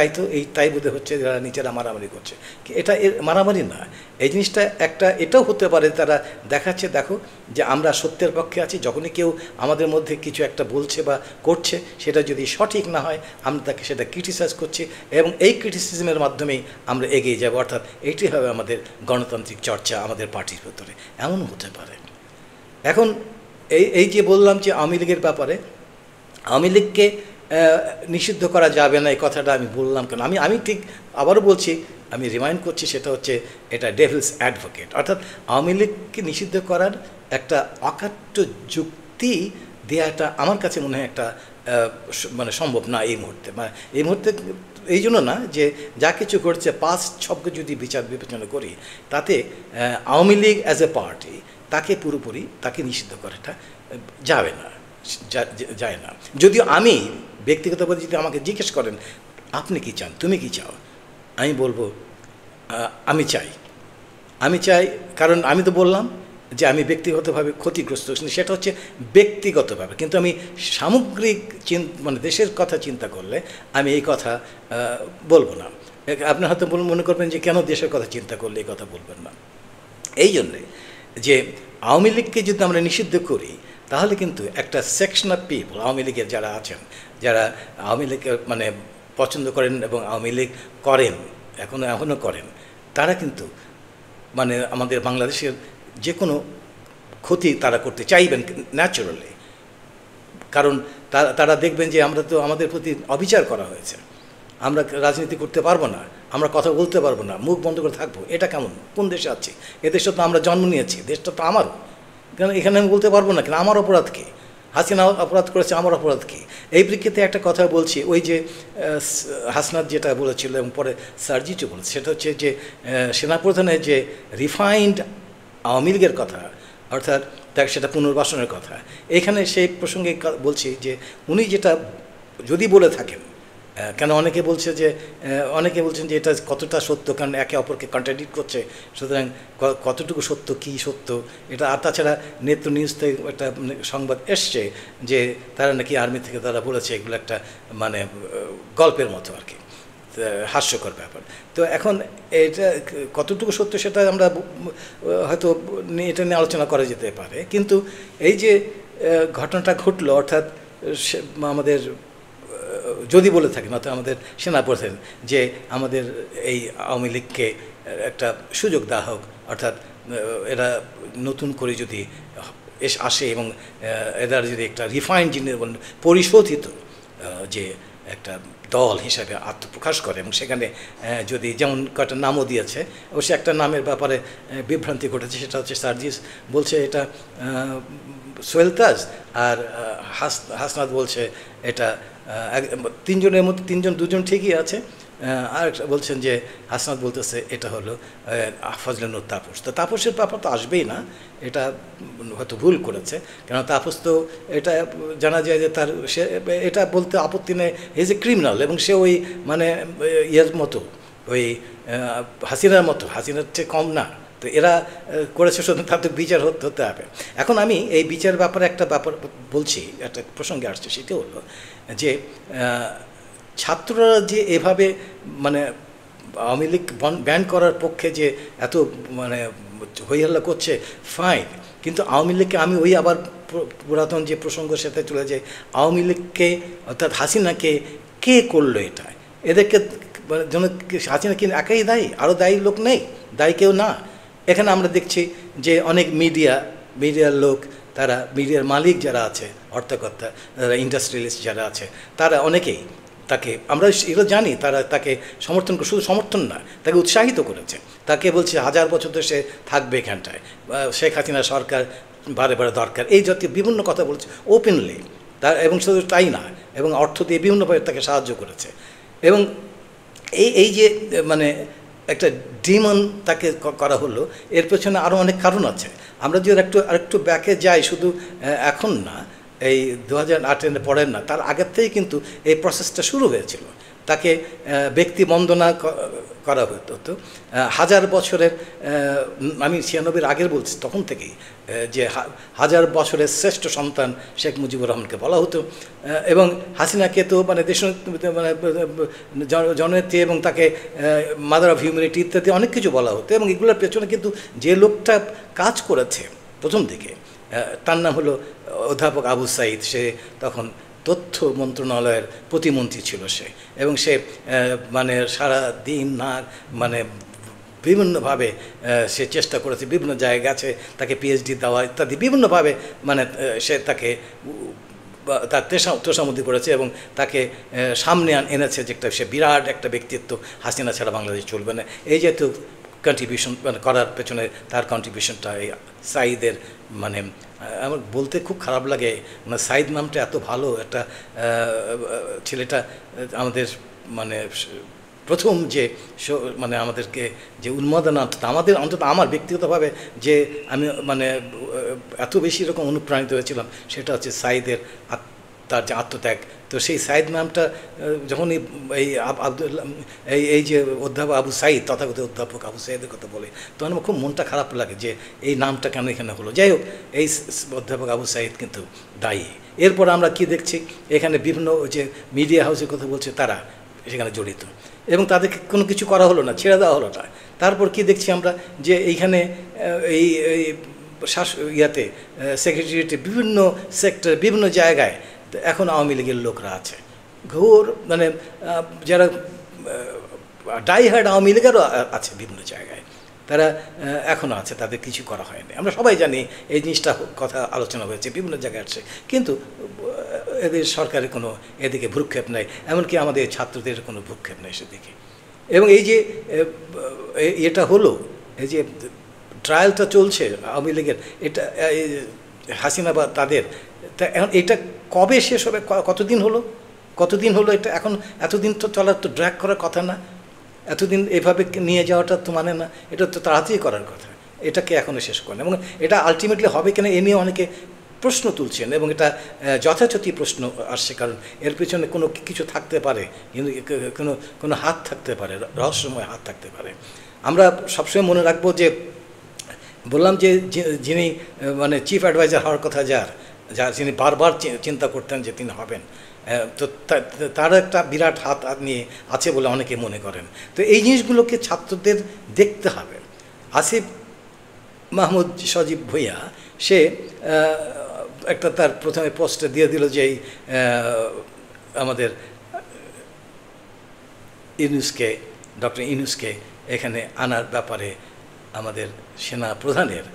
তাই বোধহয় হচ্ছে যারা নিজেরা মারামারি করছে। এটা মারামারি না, এই জিনিসটা একটা এটাও হতে পারে তারা দেখাচ্ছে, দেখো যে আমরা সত্যের পক্ষে আছি। যখনই কেউ আমাদের মধ্যে কিছু একটা বলছে বা করছে, সেটা যদি সঠিক না হয়, আমরা তাকে সেটা ক্রিটিসাইজ করছি, এবং এই ক্রিটিসিজমের মাধ্যমেই আমরা এগিয়ে যাব। অর্থাৎ এইটি হবে আমাদের গণতান্ত্রিক চর্চা আমাদের পার্টির ভেতরে, এমন হতে পারে। এখন এই যে বললাম যে আওয়ামী লীগের ব্যাপারে, আওয়ামী লীগকে নিষিদ্ধ করা যাবে না, এই কথাটা আমি বললাম কেন? আমি ঠিক আবারও বলছি, আমি রিমাইন্ড করছি, সেটা হচ্ছে এটা ডেভিলস অ্যাডভোকেট। অর্থাৎ আওয়ামী লীগকে নিষিদ্ধ করার একটা অকাট্য যুক্তি দেওয়াটা আমার কাছে মনে হয় একটা মানে সম্ভব না এই মুহূর্তে। মানে এই মুহূর্তে এই জন্য না, যে যা কিছু করছে পাস্ট সবকে যদি বিবেচনা করি, তাতে Awami League as a party তাকে পুরোপুরি তাকে নিষিদ্ধ করাটা যাবে না, যায় না। যদিও আমি ব্যক্তিগতভাবে যদি আমাকে জিজ্ঞেস করেন আপনি কি চান, তুমি কি চাও, আমি বলবো আমি চাই, কারণ আমি তো বললাম যে আমি ব্যক্তিগতভাবে ক্ষতিগ্রস্ত, সেটা হচ্ছে ব্যক্তিগতভাবে। কিন্তু আমি সামগ্রিক মানে দেশের কথা চিন্তা করলে আমি এই কথা বলবো না। আপনি হয়তো মনে করবেন যে কেন দেশের কথা চিন্তা করলে এই কথা বলবেন না। এই জন্যে যে আওয়ামী লীগকে যদি আমরা নিষিদ্ধ করি, তাহলে কিন্তু একটা সেকশন অফ পিপল, আওয়ামী লীগের যারা আছেন, যারা আওয়ামী লীগের মানে পছন্দ করেন এবং আওয়ামী লীগ করেন, এখনও করেন, তারা কিন্তু মানে আমাদের বাংলাদেশের যে কোনো ক্ষতি তারা করতে চাইবেন ন্যাচারালি। কারণ তারা দেখবেন যে আমরা তো আমাদের প্রতি অবিচার করা হয়েছে, আমরা রাজনীতি করতে পারবো না, আমরা কথা বলতে পারবো না, মুখ বন্ধ করে থাকবো। এটা কেমন, কোন দেশে আছি? এদেশে তো আমরা জন্ম নিয়েছি, দেশটা তো আমারও, কেন এখানে আমি বলতে পারবো না কেন? আমার অপরাধ কী? হাসিনা অপরাধ করেছে, আমার অপরাধ কী? এই প্রেক্ষিতে একটা কথা বলছি, ওই যে হাসনাত যেটা বলেছিল এবং পরে সার্জিচও বলেছে, সেটা হচ্ছে যে সেনাপ্রধানের যে রিফাইন্ড আওয়ামী লীগের কথা, অর্থাৎ তাকে সেটা পুনর্বাসনের কথা, এখানে সেই প্রসঙ্গে বলছি যে উনি যেটা যদি বলে থাকেন, কেন অনেকে বলছেন যে এটা কতটা সত্য, কারণ একে অপরকে কন্ট্রাডিক্ট করছে, সুতরাং কতটুকু সত্য, কী সত্য এটা। আর তাছাড়া নেত্র নিউজ থেকে একটা সংবাদ এসছে যে তারা নাকি আর্মি থেকে তারা বলেছে এগুলো একটা মানে গল্পের মতো আর কি। হাস্যকর ব্যাপার। তো এখন এটা কতটুকু সত্য সেটা আমরা হয়তো এটা নিয়ে আলোচনা করা যেতে পারে, কিন্তু এই যে ঘটনাটা ঘটলো, অর্থাৎ আমাদের যদি বলে থাকেন অর্থাৎ আমাদের সেনাপ্রধান যে আমাদের এই আওয়ামী লীগকে একটা সুযোগ দেওয়া হোক, অর্থাৎ এরা নতুন করে যদি আসে এবং এরা যদি একটা রিফাইন্ড জিনিস পরিশোধিত যে একটা দল হিসাবে আত্মপ্রকাশ করে, এবং সেখানে যদি যেমন কয়েকটা নামও দিয়েছে, অবশ্যই একটা নামের ব্যাপারে বিভ্রান্তি ঘটেছে, সেটা হচ্ছে সার্জিস বলছে এটা সোহেল তাজ, আর হাসনাত বলছে এটা তিনজনের মধ্যে দুজন ঠিকই আছে, আর বলছেন যে হাসনাত বলতেছে এটা হলো ফজলে তাপস। তো তাপসের ব্যাপার তো আসবেই না, এটা হয়তো ভুল করেছে, কেন তাপস তো এটা জানা যায় যে তার সে এটা বলতে আপত্তি নেই, ইজ এ ক্রিমিনাল, এবং সে ওই মানে ইয়ের মতো ওই হাসিনার মতো, হাসিনার চেয়ে কম না। তো এরা করেছে শুধু তার তো বিচার হতে হবে। এখন আমি এই বিচার ব্যাপারে একটা ব্যাপার বলছি, একটা প্রসঙ্গে আসছে, সেটা হলো যে ছাত্ররা যে এভাবে মানে আওয়ামী লীগ ব্যান করার পক্ষে যে এত মানে হইহল্লা করছে, ফাইন, কিন্তু আওয়ামী লীগকে আমি ওই আবার পুরাতন যে প্রসঙ্গের সাথে চলে যাই, আওয়ামী লীগকে অর্থাৎ হাসিনাকে কে করলো এটা? এদেরকে যেন হাসিনা কি একাই দায়ী? আরও দায়ী লোক নেই? দায়ী কেউ না? এখানে আমরা দেখছি যে অনেক মিডিয়ার লোক, তারা মিডিয়ার মালিক যারা আছে, অর্থকর্তা, যারা ইন্ডাস্ট্রিয়ালিস্ট যারা আছে, তারা অনেকেই তাকে, আমরা এগুলো জানি, তারা তাকে সমর্থন করে, শুধু সমর্থন না, তাকে উৎসাহিত করেছে, তাকে বলছে 1000 বছর তো সে থাকবে এখানটায়, শেখ হাসিনা সরকার বারে বারে দরকার, এই জাতীয় বিভিন্ন কথা বলছে ওপেনলি, তার এবং শুধু তাই না, এবং অর্থ দিয়ে বিভিন্নভাবে তাকে সাহায্য করেছে। এবং এই যে মানে একটা ডিমন তাকে করা হলো, এর পেছনে আরও অনেক কারণ আছে। আমরা যদি আরেকটু ব্যাকে যাই, শুধু এখন না, এই 2008 পরের না, তার আগের থেকেই কিন্তু এই প্রসেসটা শুরু হয়েছিল। তাকে ব্যক্তি বন্দনা করা হতো 1000 বছরের, আমি 96 আগের বলছি, তখন থেকেই যে 1000 বছরের শ্রেষ্ঠ সন্তান শেখ মুজিবুর রহমানকে বলা হতো, এবং হাসিনাকে তো মানে দেশ মানে জননেত্রী, এবং তাকে মাদার অফ হিউম্যানিটি ইত্যাদি অনেক কিছু বলা হতো। এবং এগুলোর পেছনে কিন্তু যে লোকটা কাজ করেছে প্রথম দিকে, তার নাম হলো অধ্যাপক আবু সাঈদ। সে তখন তথ্য মন্ত্রণালয়ের প্রতিমন্ত্রী ছিল সে, এবং সে মানে সারা দিন না মানে বিভিন্নভাবে সে চেষ্টা করেছে, বিভিন্ন জায়গায় গেছে, তাকে পিএইচডি দেওয়া ইত্যাদি বিভিন্নভাবে মানে সে তাকে তার তোষামতি করেছে, এবং তাকে সামনে এনেছে যে একটা সে বিরাট একটা ব্যক্তিত্ব, হাসিনা ছাড়া বাংলাদেশ চলবে না। এই যেহেতু কন্ট্রিবিউশন মানে করার পেছনে তার কন্ট্রিবিউশনটা এই সাঈদের, মানে আমার বলতে খুব খারাপ লাগে, মানে সাঈদ নামটা এত ভালো একটা ছেলেটা, আমাদের মানে প্রথম যে মানে আমাদেরকে যে উন্মাদনা, অন্তত আমার ব্যক্তিগতভাবে যে আমি মানে এত বেশি এরকম অনুপ্রাণিত হয়েছিলাম, সেটা হচ্ছে সাঈদের তার যে আত্মত্যাগ। তো সেই সাঈদ নামটা যখন এই যে অধ্যাপক আবু সাঈদ, তথাগত অধ্যাপক আবু সাঈদের কথা বলে, তখন আমার খুব মনটা খারাপ লাগে যে এই নামটা কেন এখানে হলো। যাই হোক, এই অধ্যাপক আবু সাঈদ কিন্তু দায়ী। এরপর আমরা কি দেখছি, এখানে বিভিন্ন যে মিডিয়া হাউসের কথা বলছে, তারা সেখানে জড়িত, এবং তাদেরকে কোনো কিছু করা হলো না, ছেড়ে দেওয়া হলো না। তারপর কি দেখছি আমরা, যে এইখানে এই ইয়াতে সেক্রেটারিয়েটে বিভিন্ন সেক্টর, বিভিন্ন জায়গায় এখন আওয়ামী লীগের লোকরা আছে, ঘোর মানে যারা ডাইহার্ড আওয়ামী লীগেরও আছে বিভিন্ন জায়গায়, তারা এখনও আছে, তাদের কিছু করা হয়নি। আমরা সবাই জানি এই জিনিসটা কথা আলোচনা হয়েছে, বিভিন্ন জায়গায় আছে, কিন্তু এদের সরকারের কোনো এদিকে ভ্রুক্ষেপ নেই, এমনকি আমাদের ছাত্রদের কোনো ভ্রুক্ষেপ নেই সেদিকে। এবং এই যে এটা হলো, এই যে ট্রায়ালটা চলছে আওয়ামী লীগের, এটা হাসিনা বা তাদের, তা এখন এটা কবে শেষ হবে? কতদিন হলো এটা? এখন এতদিন তো চলার, তো ড্র্যাগ করার কথা না, এতদিন এভাবে নিয়ে যাওয়াটা তো মানে না, এটা তো তাড়াতাড়ি করার কথা। এটাকে এখনও শেষ করেন, এবং এটা আলটিমেটলি হবে কিনা এ নিয়ে অনেকে প্রশ্ন তুলছেন, এবং এটা যথাযথ প্রশ্ন আসছে, কারণ এর পিছনে কোনো কিছু থাকতে পারে, কিন্তু কোনো হাত থাকতে পারে, রহস্যময় হাত থাকতে পারে। আমরা সবসময় মনে রাখবো যে, বললাম যে যিনি মানে চিফ অ্যাডভাইজার হওয়ার কথা, যিনি বারবার চিন্তা করতেন যে তিনি হবেন, তো তার একটা বিরাট হাত নিয়ে আছে বলে অনেকে মনে করেন। তো এই জিনিসগুলোকে ছাত্রদের দেখতে হবে। আসিফ মাহমুদ সজীব ভূঁইয়া সে একটা তার প্রথমে পোস্টে দিয়ে দিল যে আমাদের ইউনূসকে, ডক্টর ইউনূসকে এখানে আনার ব্যাপারে আমাদের সেনা প্রধানের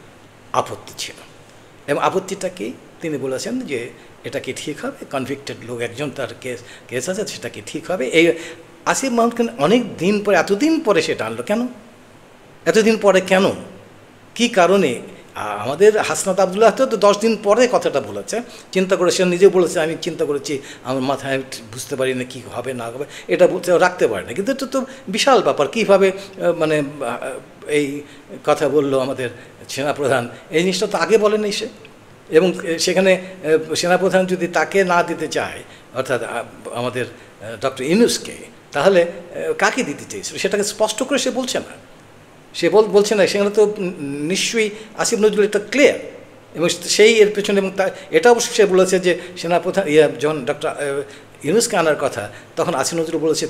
আপত্তি ছিল, এবং আপত্তিটা কি তিনি বলেছেন যে এটা কি ঠিক হবে, কনভিক্টেড লোক একজন, তার কেস আছে, সেটা কি ঠিক হবে। এই আসিফ মাহমুদ খান অনেক দিন পরে, এতদিন পরে সেটা আনলো কেন, এতদিন পরে কেন, কি কারণে? আমাদের হাসনাত আবদুল্লাহ তো 10 দিন পরে কথাটা বলেছে, চিন্তা করে, সে নিজেও বলেছে আমি চিন্তা করেছি, আমার মাথায় বুঝতে পারি না কী হবে না হবে, এটা বলতে রাখতে পারে না। কিন্তু এটা তো বিশাল ব্যাপার, কীভাবে মানে এই কথা বললো আমাদের সেনাপ্রধান, এই জিনিসটা তো আগে বলেনি সে। এবং সেখানে সেনাপ্রধান যদি তাকে না দিতে চায়, অর্থাৎ আমাদের ডক্টর ইউনূসকে, তাহলে কাকে দিতে চাইছিল সেটাকে স্পষ্ট করে সে বলছে না, সে বলছে না। সেখানে তো নিশ্চয়ই আসিফ নজরুল এটা ক্লিয়ার, এবং সেই এর পেছনে, এবং এটা অবশ্য সে বলেছে যে সেনাপ্রধান যখন ডক্টর ইউনূসকে আনার কথা, তখন আসিফ নজরুল বলেছে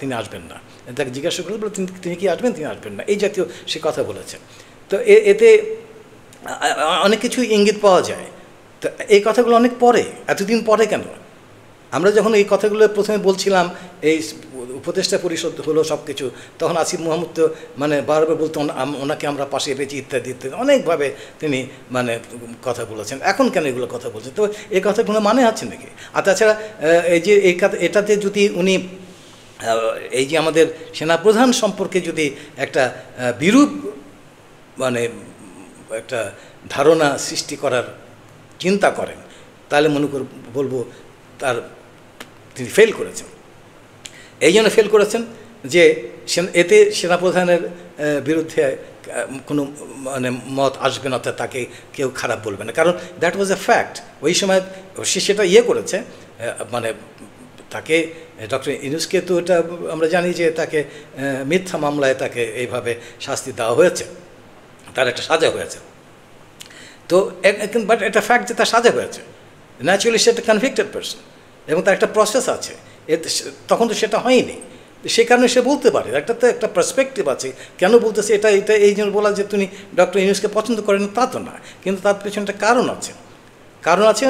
তিনি আসবেন না। তাকে জিজ্ঞাসা করে বলে তিনি কি আসবেন, তিনি আসবেন না, এই জাতীয় সে কথা বলেছে। তো এতে অনেক কিছু ইঙ্গিত পাওয়া যায়। তো এই কথাগুলো অনেক পরে, এতদিন পরে কেন? আমরা যখন এই কথাগুলো প্রথমে বলছিলাম, এই উপদেষ্টা পরিষদ হলো সব কিছু, তখন আসিফ মাহমুদ তো মানে বারবার বলতো ওনাকে আমরা পাশে পেয়েছি ইত্যাদি ইত্যাদি, অনেকভাবে তিনি মানে কথা বলেছেন। এখন কেন এগুলো কথা বলছেন? তো এই কথাগুলো মানে আছে নাকি? আর তাছাড়া এই যে এটাতে যদি উনি এই যে আমাদের সেনাপ্রধান সম্পর্কে যদি একটা বিরূপ মানে একটা ধারণা সৃষ্টি করার চিন্তা করেন, তাহলে মনে বলবো তিনি ফেল করেছেন। এই জন্য ফেল করেছেন যে এতে সেনাপ্রধানের বিরুদ্ধে কোনো মানে মত আসবে না, অর্থাৎ তাকে কেউ খারাপ বলবে না, কারণ দ্যাট ওয়াজ এ ফ্যাক্ট। ওই সময় সে সেটা করেছে, মানে তাকে ডক্টর ইউনূসকে তো এটা আমরা জানি যে তাকে মিথ্যা মামলায় তাকে এইভাবে শাস্তি দেওয়া হয়েছে, তার একটা সাজা হয়েছে। তো বাট এটা ফ্যাক্ট যে তার সাজা হয়েছে, ন্যাচুরালি সে একটা কনভিক্টেড পারসন, এবং তার একটা প্রসেস আছে। তখন তো সেটা হয়নি, সে কারণে সে বলতে পারে, একটা পার্সপেক্টিভ আছে। কেন বলতেছে এটা এই জন্য বলা যে তিনি ডক্টর ইউনূসকে পছন্দ করেন তা তো না, কিন্তু তার পেছনে একটা কারণ আছে,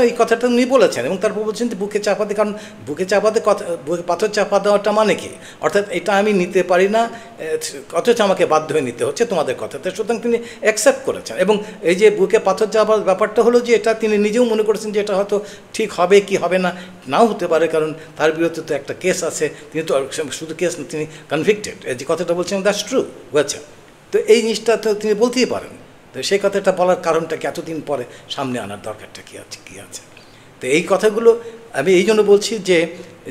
এই কথাটা উনি বলেছেন। এবং তারপর বলছেন যে বুকে চাপাতে, কারণ বুকে চাপাতে বুকে পাথর চাপা দেওয়াটা মানে কি, অর্থাৎ এটা আমি নিতে পারি না, অথচ আমাকে বাধ্য হয়ে নিতে হচ্ছে তোমাদের কথাতে, সুতরাং তিনি অ্যাকসেপ্ট করেছেন। এবং এই যে বুকে পাথর চাপার ব্যাপারটা হলো যে এটা তিনি নিজেও মনে করেছেন যে এটা হয়তো ঠিক হবে কি হবে না, নাও হতে পারে, কারণ তার বিরুদ্ধে তো একটা কেস আছে, তিনি তো শুধু কেস না, তিনি কনভিক্টেড, যে কথাটা বলছেন দ্যাটস ট্রু হয়েছে। তো এই জিনিসটা তো তিনি বলতেই পারেন। তো সেই কথাটা বলার কারণটা কি, এতদিন পরে সামনে আনার দরকারটা কী আছে? তো এই কথাগুলো আমি এই জন্য বলছি যে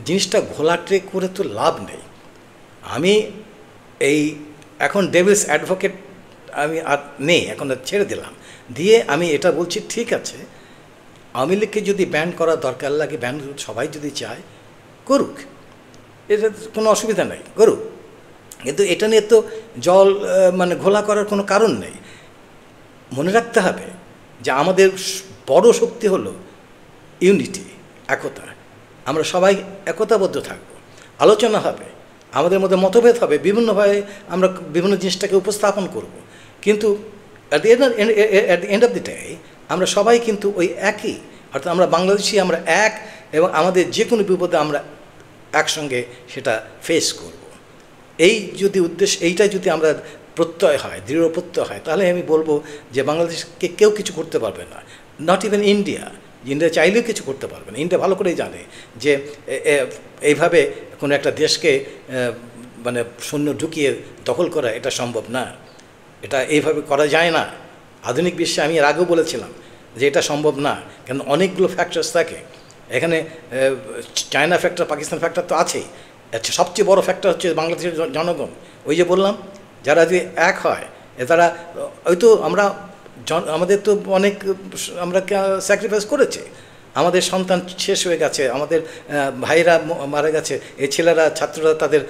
জিনিসটা ঘোলাটে করে তো লাভ নেই। আমি এই এখন ডেভিলস অ্যাডভোকেট আমি আর নেই, এখন ছেড়ে দিলাম, দিয়ে আমি এটা বলছি ঠিক আছে, আওয়ামী লীগকে যদি ব্যান করার দরকার লাগে, ব্যান সবাই যদি চায় করুক, এটা কোনো অসুবিধা নেই, করুক, কিন্তু এটা নিয়ে তো জল মানে ঘোলা করার কোনো কারণ নেই। মনে রাখতে হবে যে আমাদের বড় শক্তি হলো ইউনিটি, একতা। আমরা সবাই একতাবদ্ধ থাকব, আলোচনা হবে, আমাদের মধ্যে মতভেদ হবে, বিভিন্নভাবে আমরা বিভিন্ন জিনিসটাকে উপস্থাপন করব, কিন্তু at the end of the day আমরা সবাই কিন্তু ওই একই, অর্থাৎ আমরা বাংলাদেশি, আমরা এক, এবং আমাদের যে কোনো বিপদে আমরা একসঙ্গে সেটা ফেস করব। এই যদি উদ্দেশ্য, এইটা যদি আমরা প্রত্যয় হয়, দৃঢ় প্রত্যয় হয়, তাহলে আমি বলবো যে বাংলাদেশকে কেউ কিছু করতে পারবে না, নট ইভেন ইন্ডিয়া। ইন্ডিয়া চাইলেও কিছু করতে পারবে না। ইন্ডিয়া ভালো করেই জানে যে এইভাবে কোনো একটা দেশকে মানে সৈন্য ঢুকিয়ে দখল করা এটা সম্ভব না, এটা এইভাবে করা যায় না। আধুনিক বিশ্বে আমি এর আগেও বলেছিলাম যে এটা সম্ভব না, কারণ অনেকগুলো ফ্যাক্টরস থাকে এখানে। চায়না ফ্যাক্টর, পাকিস্তান ফ্যাক্টর তো আছেই, সবচেয়ে বড় ফ্যাক্টর হচ্ছে বাংলাদেশের জনগণ। ওই যে বললাম, যারা যদি এক হয়, তারা হয়তো আমাদের তো অনেক আমরা স্যাক্রিফাইস করেছি, আমাদের সন্তান শেষ হয়ে গেছে, আমাদের ভাইরা মারা গেছে, এই ছেলেরা ছাত্ররা তাদের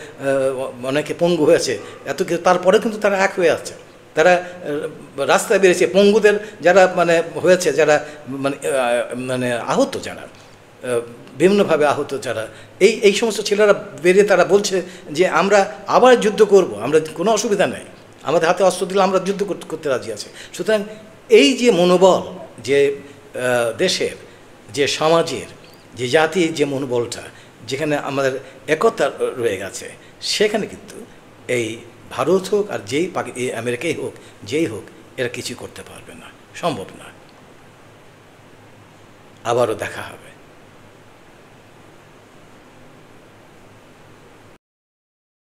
অনেকে পঙ্গু হয়েছে, এত কিছু, তারপরে কিন্তু তারা এক হয়ে আছে, তারা রাস্তায় বেরিয়েছে। পঙ্গুদের যারা মানে হয়েছে, যারা মানে আহত যারা, বিভিন্নভাবে আহত যারা, এই সমস্ত ছেলেরা বেরিয়ে তারা বলছে যে আমরা আবার যুদ্ধ করব, আমরা কোনো অসুবিধা নেই, আমাদের হাতে অস্ত্র দিলে আমরা যুদ্ধ করতে রাজি আছি। সুতরাং এই যে মনোবল, যে দেশের, যে সমাজের, যে জাতির যে মনোবলটা, যেখানে আমাদের একতা রয়ে গেছে, সেখানে কিন্তু এই ভারত হোক আর এই আমেরিকাই হোক, যেই হোক, এরা কিছু করতে পারবে না, সম্ভব না। আবারও দেখা হবে।